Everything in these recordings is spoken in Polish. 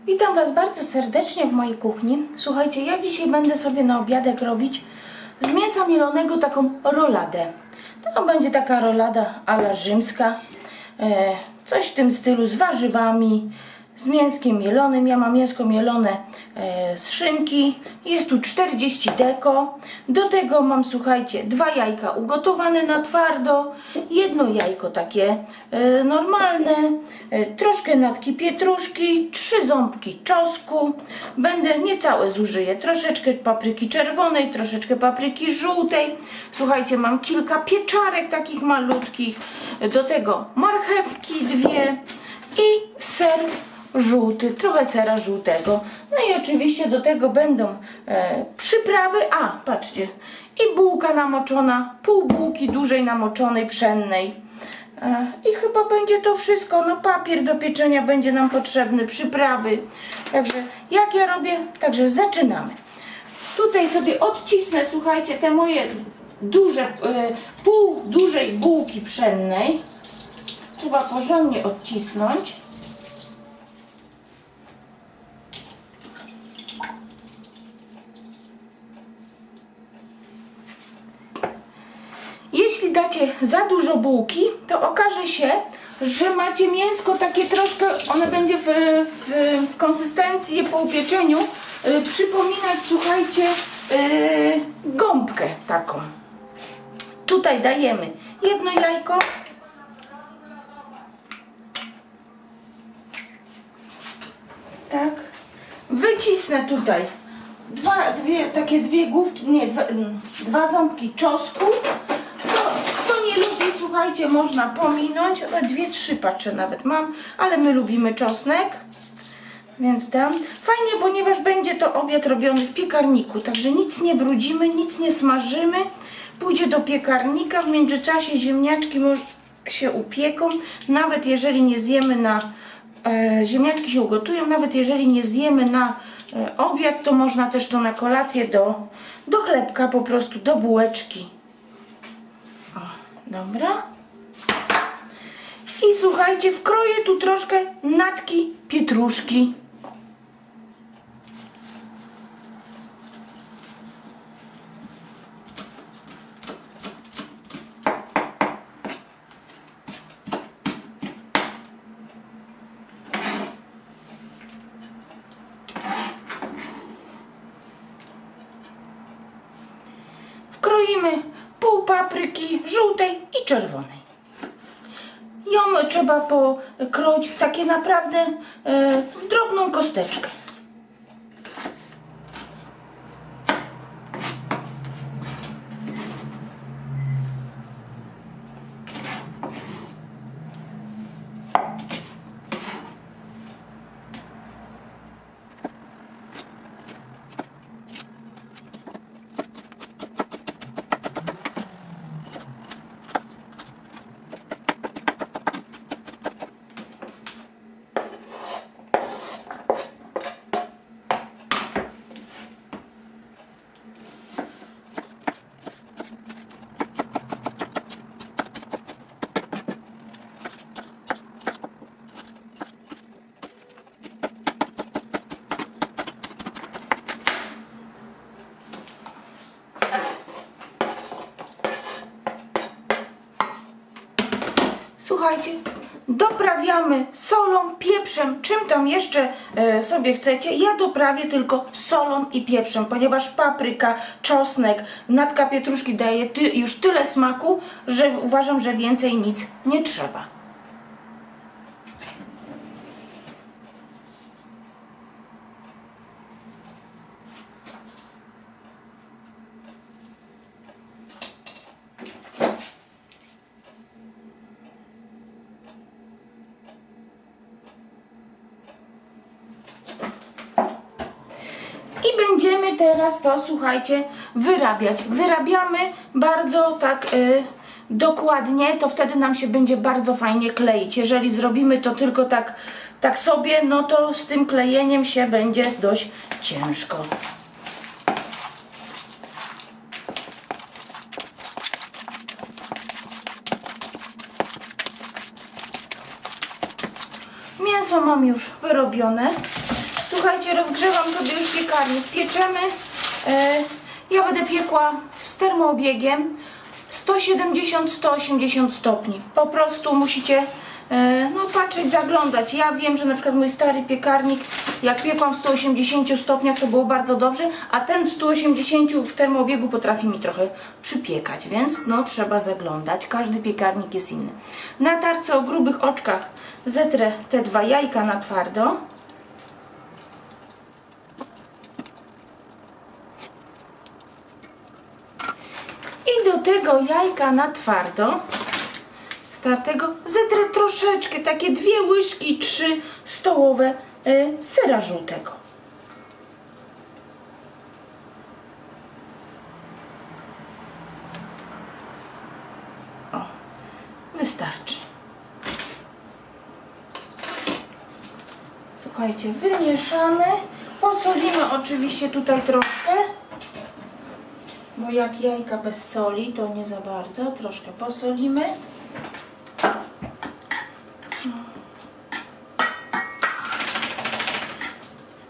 Witam Was bardzo serdecznie w mojej kuchni. Słuchajcie, ja dzisiaj będę sobie na obiadek robić z mięsa mielonego taką roladę. To będzie taka rolada a la rzymska. Coś w tym stylu z warzywami, z mięskiem mielonym. Ja mam mięsko mielone z szynki. Jest tu 40 deko. Do tego mam, słuchajcie, 2 jajka ugotowane na twardo, jedno jajko takie normalne, troszkę natki pietruszki, 3 ząbki czosnku. Będę niecałe zużyję, troszeczkę papryki czerwonej, troszeczkę papryki żółtej. Słuchajcie, mam kilka pieczarek takich malutkich. Do tego marchewki 2 i ser żółty, trochę sera żółtego. No i oczywiście do tego będą przyprawy. A, patrzcie, i bułka namoczona, pół bułki dużej namoczonej, pszennej. I chyba będzie to wszystko. No papier do pieczenia będzie nam potrzebny, przyprawy. Także jak ja robię? Także zaczynamy. Tutaj sobie odcisnę, słuchajcie, te moje duże, pół dużej bułki pszennej. Trzeba porządnie odcisnąć. Jeśli dacie za dużo bułki, to okaże się, że macie mięsko takie troszkę, one będzie w konsystencji po upieczeniu przypominać, słuchajcie, gąbkę taką. Tutaj dajemy jedno jajko. Tak. Wycisnę tutaj dwie główki, nie, 2 ząbki czosnku. Kto nie lubi, słuchajcie, można pominąć. 2-3 patrzę nawet mam, ale my lubimy czosnek. Więc dam. Fajnie, ponieważ będzie to obiad robiony w piekarniku. Także nic nie brudzimy, nic nie smażymy. Pójdzie do piekarnika. W międzyczasie ziemniaczki się upieką. Nawet jeżeli nie zjemy na... ziemniaczki się ugotują. Nawet jeżeli nie zjemy na obiad, to można też to na kolację do chlebka, po prostu do bułeczki. O, dobra. I słuchajcie, wkroję tu troszkę natki pietruszki. Kroimy pół papryki żółtej i czerwonej. Ją trzeba pokroić w takie naprawdę w drobną kosteczkę. Słuchajcie, doprawiamy solą, pieprzem, czym tam jeszcze sobie chcecie. Ja doprawię tylko solą i pieprzem, ponieważ papryka, czosnek, natka pietruszki daje już tyle smaku, że uważam, że więcej nic nie trzeba. I będziemy teraz to, słuchajcie, wyrabiać. Wyrabiamy bardzo tak dokładnie, to wtedy nam się będzie bardzo fajnie kleić. Jeżeli zrobimy to tylko tak sobie, no to z tym klejeniem się będzie dość ciężko. Mięso mam już wyrobione. słuchajcie, rozgrzewam sobie już piekarnik. Pieczemy. Ja będę piekła z termoobiegiem 170-180 stopni. Po prostu musicie no, patrzeć, zaglądać. Ja wiem, że na przykład mój stary piekarnik, jak piekłam w 180 stopniach, to było bardzo dobrze, a ten w 180 w termoobiegu potrafi mi trochę przypiekać, więc no trzeba zaglądać. Każdy piekarnik jest inny. Na tarce o grubych oczkach zetrę te 2 jajka na twardo. I do tego jajka na twardo startego zetrę troszeczkę, takie 2 łyżki, 3 stołowe sera żółtego. O, wystarczy. Słuchajcie, wymieszamy. Posolimy oczywiście tutaj troszkę, bo jak jajka bez soli, to nie za bardzo. Troszkę posolimy.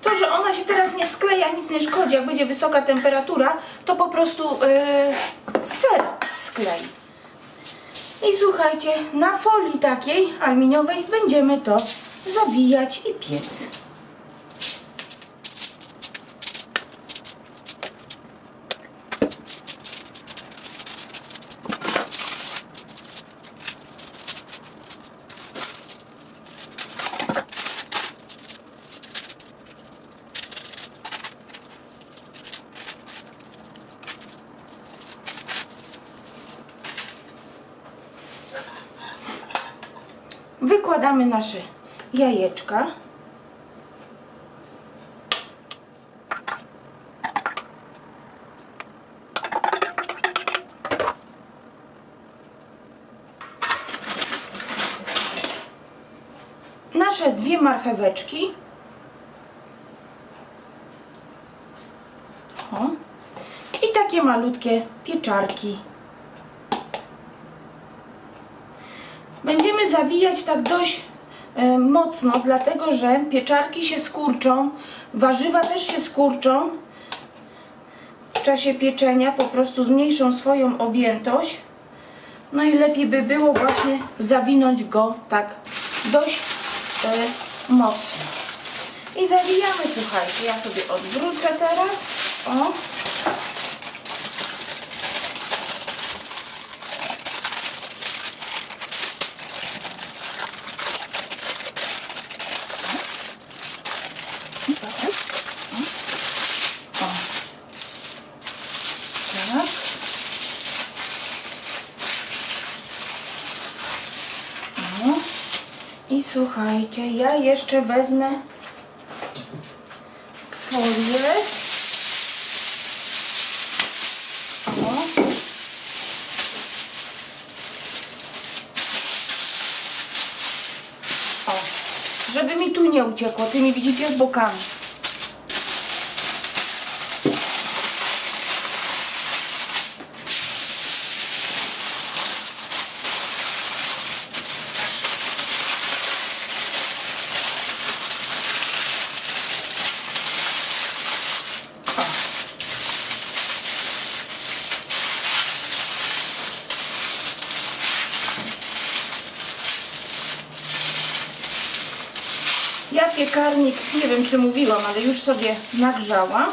To, że ona się teraz nie skleja, nic nie szkodzi. Jak będzie wysoka temperatura, to po prostu ser sklei. I słuchajcie, na folii takiej aluminiowej będziemy to zawijać i piec. Wykładamy nasze jajeczka. Nasze 2 marcheweczki. O. I takie malutkie pieczarki. Będziemy zawijać tak dość mocno, dlatego że pieczarki się skurczą, warzywa też się skurczą w czasie pieczenia, po prostu zmniejszą swoją objętość. No i lepiej by było właśnie zawinąć go tak dość mocno. I zawijamy, słuchajcie, ja sobie odwrócę teraz. O. I słuchajcie, ja jeszcze wezmę folię. O, żeby mi tu nie uciekło, tymi widzicie bokami. Ja piekarnik, nie wiem czy mówiłam, ale już sobie nagrzałam.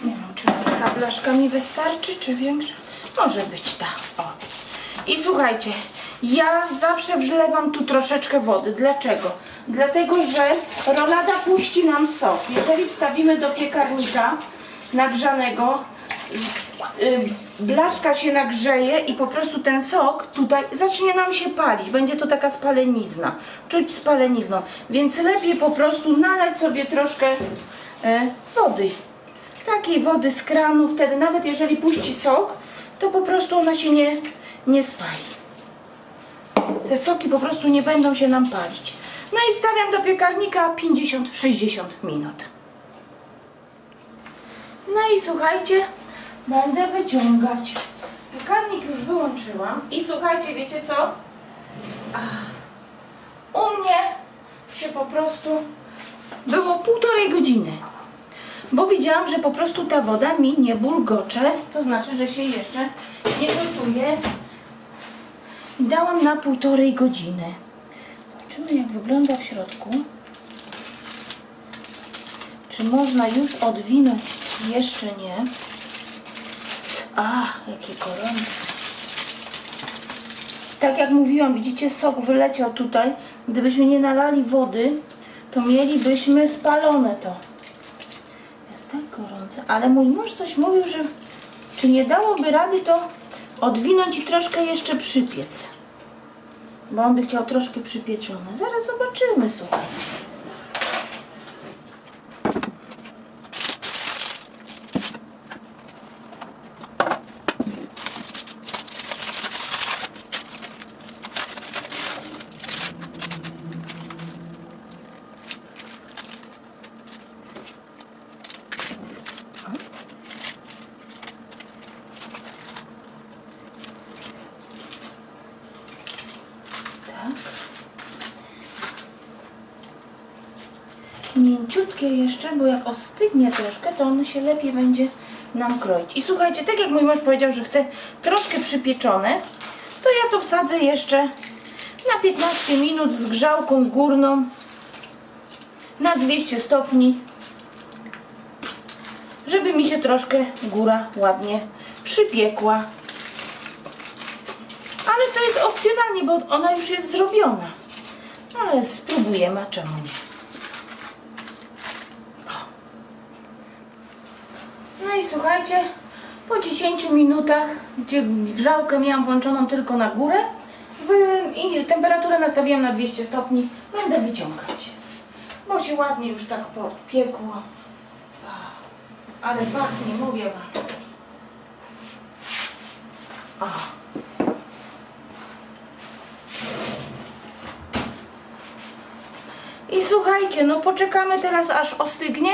Nie wiem, czy ta blaszka mi wystarczy, czy większa. Może być ta. O. I słuchajcie, ja zawsze wlewam tu troszeczkę wody. Dlaczego? Dlatego, że rolada puści nam sok. Jeżeli wstawimy do piekarnika nagrzanego, blaszka się nagrzeje i po prostu ten sok tutaj zacznie nam się palić. Będzie to taka spalenizna. Czuć spalenizną. Więc lepiej po prostu nalać sobie troszkę wody. Takiej wody z kranu. Wtedy nawet jeżeli puści sok, to po prostu ona się nie spali. Te soki po prostu nie będą się nam palić. No i stawiam do piekarnika 50-60 minut. No i słuchajcie, będę wyciągać. Piekarnik już wyłączyłam i słuchajcie, wiecie co? U mnie się po prostu było 1,5 godziny. Bo widziałam, że po prostu ta woda mi nie bulgocze. To znaczy, że się jeszcze nie gotuje. I dałam na 1,5 godziny. Zobaczymy, jak wygląda w środku. Czy można już odwinąć? Jeszcze nie. Jakie gorące. Tak jak mówiłam, widzicie, sok wyleciał tutaj. Gdybyśmy nie nalali wody, to mielibyśmy spalone to. Jest tak gorące. Ale mój mąż coś mówił, że czy nie dałoby rady to odwinąć i troszkę jeszcze przypiec. Bo on by chciał troszkę przypieczone. Zaraz zobaczymy, słuchajcie. Mięciutkie jeszcze, bo jak ostygnie troszkę, to on się lepiej będzie nam kroić. I słuchajcie, tak jak mój mąż powiedział, że chce troszkę przypieczone, to ja to wsadzę jeszcze na 15 minut z grzałką górną na 200 stopni, żeby mi się góra ładnie przypiekła. Ale to jest opcjonalnie, bo ona już jest zrobiona. Ale spróbujemy, a czemu nie? No i słuchajcie, po 10 minutach, gdzie grzałkę miałam włączoną tylko na górę i temperaturę nastawiłam na 200 stopni, będę wyciągać. Bo się ładnie już tak podpiekło. Ale pachnie, mówię wam. I słuchajcie, no poczekamy teraz, aż ostygnie.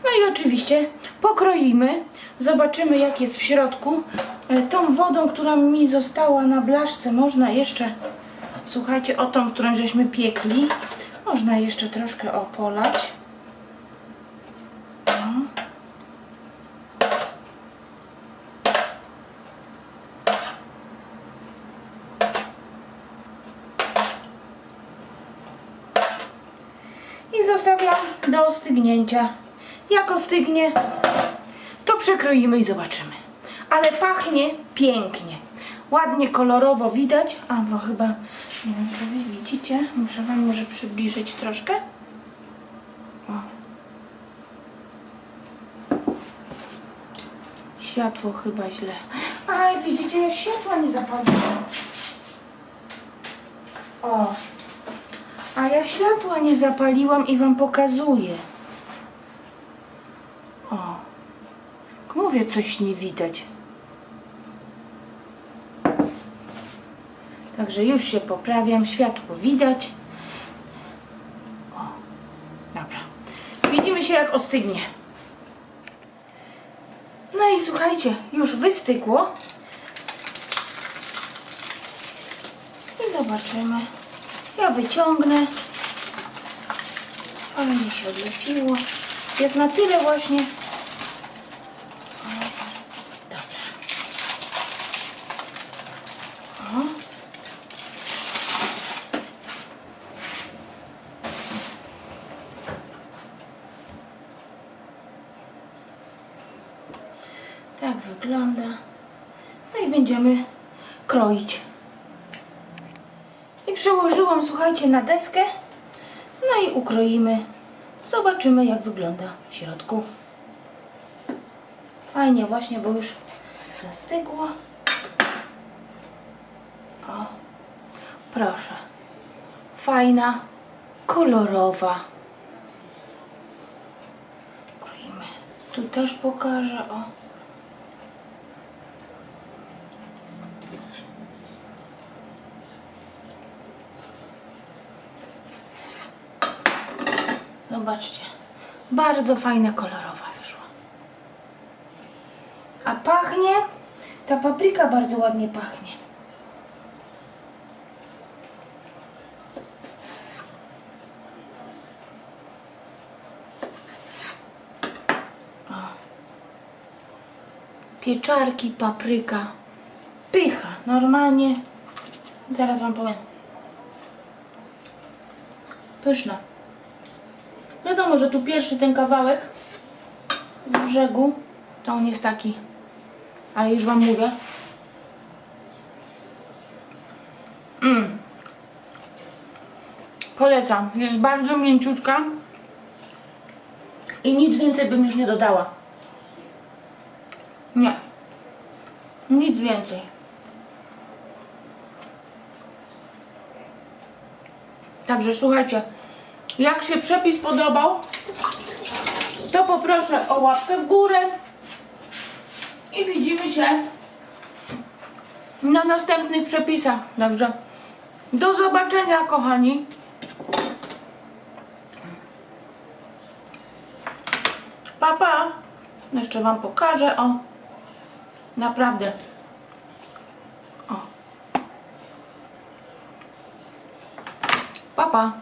No i oczywiście pokroimy, zobaczymy, jak jest w środku. Tą wodą, która mi została na blaszce, można jeszcze, słuchajcie, o tą, którą żeśmy piekli, można jeszcze troszkę polać. I zostawiam do ostygnięcia. Jak ostygnie, to przekroimy i zobaczymy. Ale pachnie pięknie. Ładnie kolorowo widać. Bo chyba, nie wiem, czy wy widzicie. Muszę wam może przybliżyć troszkę. Światło chyba źle. Widzicie, ja światła nie zapaliłam. A ja światła nie zapaliłam i wam pokazuję. Jak mówię, coś nie widać. Także już się poprawiam, światło widać. Dobra. Widzimy się, jak ostygnie. No i słuchajcie, już wystygło. I zobaczymy. Ja wyciągnę. Ale mi się odlepiło. Jest na tyle właśnie. Dobra. Tak wygląda. No i będziemy kroić. I przełożyłam, słuchajcie, na deskę. No i ukroimy. Zobaczymy, jak wygląda w środku. Fajnie właśnie, bo już zastygło. Proszę. Fajna, kolorowa. Kroimy. Tu też pokażę. Zobaczcie, bardzo fajna, kolorowa wyszła. A pachnie, ta papryka bardzo ładnie pachnie. pieczarki, papryka. Pycha, normalnie. Zaraz wam powiem. Pyszna. Wiadomo, że tu pierwszy ten kawałek z brzegu, to on jest taki, ale już wam mówię. Polecam. Jest bardzo mięciutka i nic więcej bym już nie dodała. Nie. Nic więcej. Także słuchajcie, jak się przepis podobał, to poproszę o łapkę w górę i widzimy się na następnych przepisach. Także do zobaczenia, kochani. Pa, pa. Jeszcze wam pokażę, o. Naprawdę. O. Pa, pa.